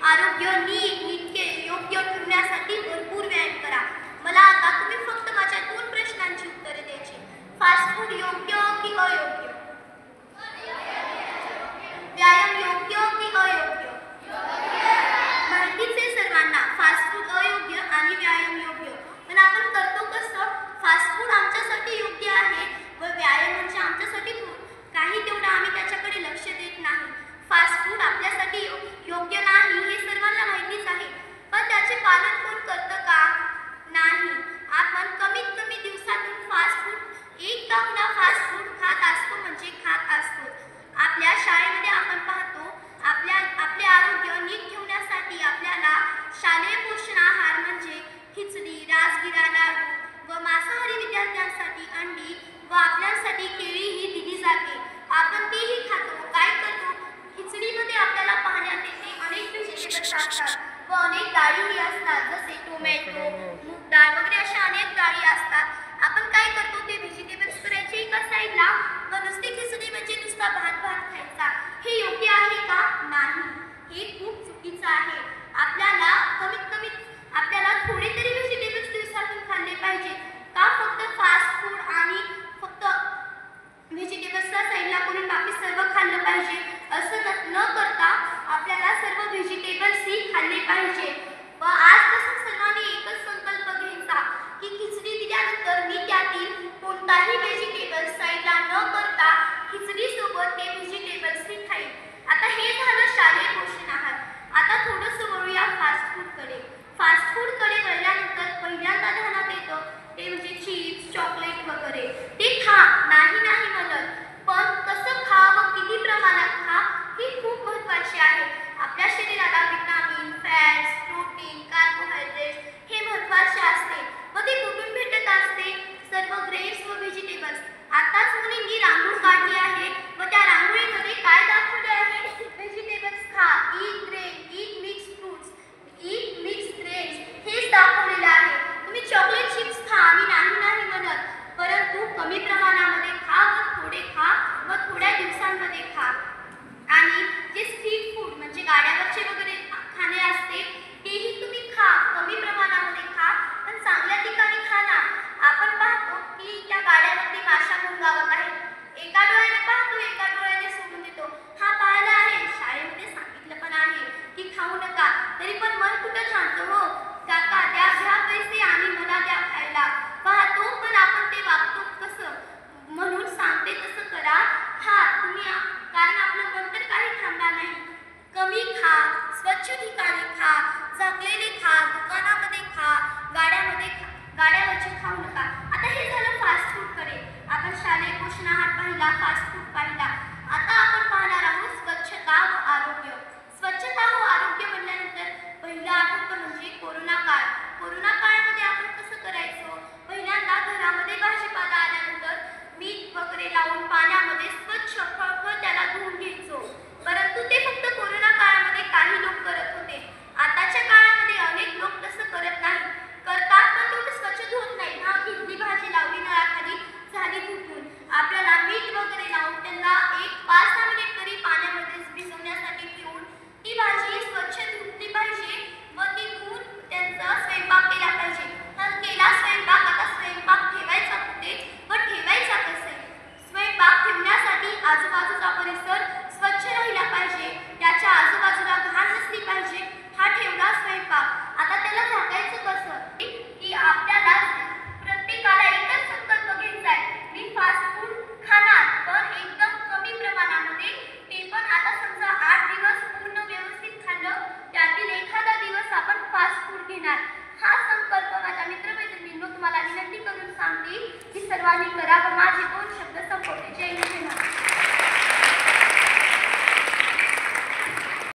आरोग्य नीट नित्य योग्य ठेवण्यासाठी भरपूर व्यायाम करा. मला आता तुम्ही फक्त माझ्या 2 प्रश्नांची उत्तरे द्यायची. फास्ट फूड योग्य की अयोग्य? व्यायाम योग्य की अयोग्य? माहितीच आहे सर्वांना, फास्ट फूड अयोग्य आणि व्यायाम योग्य. पण आपण करतो कसं? फास्ट फूड आमच्यासाठी योग्य आहे व व्यायाम म्हणजे आमच्यासाठी काही तेवढं आम्ही त्याच्याकडे लक्ष देत नाही. फास्ट फूड आपल्यासाठी योग्य नाही हे सर्वांना माहितीच आहे, पण त्याचे पालन कोण करतं का? नाही. आपण कमीत कमी दिवसातून फास्ट फूड एक होईना फास्ट फूड खात असतो म्हणजे खात असतो. आपल्या शाळेमध्ये आपण पाहतो आपले आरोग्य नीट ठेवण्यासाठी आपल्याला शालेय पोषण आहार म्हणजे खिचडी, राजगिरा, लाडू व मांसाहारी विद्यार्थ्यांसाठी अंडी व आपल्यासाठी केळी ही दिली जाते. आपण तेही खातो. काय करतो? खिचडीमध्ये आपल्याला पाहण्यात येते अनेक व्हेजिटेबल्स असतात व अनेक डाळीही असतात, जसे टोमॅटो, मूग डाळ वगैरे अशा अनेक डाळी असतात. आपण काय करतो? ते व्हेजिटेबल्स करायचे एका साईडला व नुसती खिचडी म्हणजे नुसता भात खायचा. हे योग्य आहे का? नाही. हे खूप चुकीचं आहे. आपल्याला कमीत कमी आपल्याला थोडे तरी व्हेजिटेबल्स दिवसातून खाल्ले पाहिजे. का फक्त फास्ट फूड आणि फक्त व्हेजिटेबल्सला साईडला करून बाकी सर्व खाल्लं पाहिजे? असं न करता आपल्याला सर्व व्हेजिटेबल्सही खाल्ले पाहिजे. व आजपासून सर्वांनी एकच संकल्प घ्यायचा की खिचडी दिल्यानंतर मी त्यातील कोणताही व्हेजिटेबल्स साईडला न करता खिचडीसोबत ते व्हेजिटेबल्सही खाईल. आता हे झालं शालेय पोषण आहार. आता थोडंसं वळूया फास्ट फूडकडे. फास्ट फूडकडे वळल्यानंतर पहिल्यांदा ध्यानात येतं ते म्हणजे चिप्स, चॉकलेट वगैरे. ते खा, नाही नाही म्हणत, पण कसं खा व किती प्रमाणात खा हे खूप महत्त्वाचे आहे. आपल्या शरीराला विटामिन, फॅट्स, प्रोटीन, कार्बोहायड्रेट्स हे महत्त्वाचे असते व ते कुठून भेटत असते? सर्व ग्रेन्स व व्हेजिटेबल्स. आताच मुलींनी रांगोळी काढली आहे व त्या रांगोळीमध्ये काय दाखवले आहे? व्हेजिटेबल्स खा, ईट ग्रेन, ईट मिक्स फ्रूट्स, ईट मिक्स ग्रेन्स हेच दाखवलेलं आहे. तुम्ही चॉकलेट चिप्स खा आणि नाही म्हणत, परंतु कमी प्रमाणामध्ये खा व थोडे खा व थोड्या दिवसांमध्ये खा. आणि जे स्ट्रीट फूड म्हणजे गाड्यावरचे वगैरे खाणे असते तेही तुम्ही खा, कमी प्रमाणामध्ये खा, पण चांगल्या ठिकाणी खा ना. आपण पाहतो की त्या गाड्यावरती माशा घोंगावत आहेत. एका डोळ्याने पाहतो, एका डोळ्याने सोडून देतो. हा पाहिला आहे, शाळेमध्ये सांगितलं पण आहे की खाऊ नका, तरी पण मन कुठं शांत? हो काका द्या पैसे आणि मला द्या खायला. पाहतो पण आपण ते वागतो कसं? म्हणून सांगते तसं करा. खा तुम्ही, कारण आपलं मन तर काही थांबणार नाही. कमी खा, स्वच्छ ठिकाणी खा, झाकलेले खा, दुकानामध्ये खा, गाड्यावरचे खाऊ नका. आता हे झालं फास्ट फूडकडे. आपण शालेय पोषण आहार पाहिला, फास्ट फूड पाहिला. आता आपण पाहणार आहोत स्वच्छता व आरोग्य. स्वच्छता व आरोग्य म्हणल्यानंतर पहिलं आठवतं म्हणजे कोरोना काळ. कोरोना काळामध्ये आपण कसं करायचो? पहिल्यांदा घरामध्ये भाजीपाला आल्यानंतर मीठ वगैरे लावून पाण्यामध्ये स्वच्छ फळफळ त्याला धुवून घ्यायचो. परंतु ते फक्त कोरोना काळामध्ये काही लोक करत होते. आताच्या काळामध्ये अनेक लोक तसं करत नाही. करतात पण तेवढं स्वच्छ धुवत नाही. हा भिजली भाजी लावली नळाखाली, झाली धुवून. आपल्याला मीठ वगैरे लावून त्यांना 5-6 मिनिट तरी पाण्यामध्ये भिजवण्यासाठी ठेवून ती भाजी स्वच्छ धुतली पाहिजे व ती धुवून त्यांचा स्वयंपाक केला पाहिजे. केला स्वयंपाक. आता स्वयंपाक ठेवायचा कुठे व ठेवायचा कसे? स्वयंपाक ठेवण्यासाठी आजूबाजूचा परिसर स्वच्छ राहिला पाहिजे, त्याच्या आजूबाजूला घाण नसली पाहिजे. हा ठेवला स्वयंपाक. आता त्याला झाकायचं कसं? की आपल्याला प्रत्येकाला एकच संकल्प घ्यायचा आहे, मी फास्ट फूड खाणार पण एकदम कमी प्रमाणामध्ये. ते पण आता समजा 8 दिवस पूर्ण व्यवस्थित खाल्लं, त्यातील एखादा दिवस आपण फास्ट फूड घेणार. हा संकल्प माझ्या मित्रमैत्रिणींनो तुम्हाला विनंती करून सांगते की सर्वांनी करा व माझे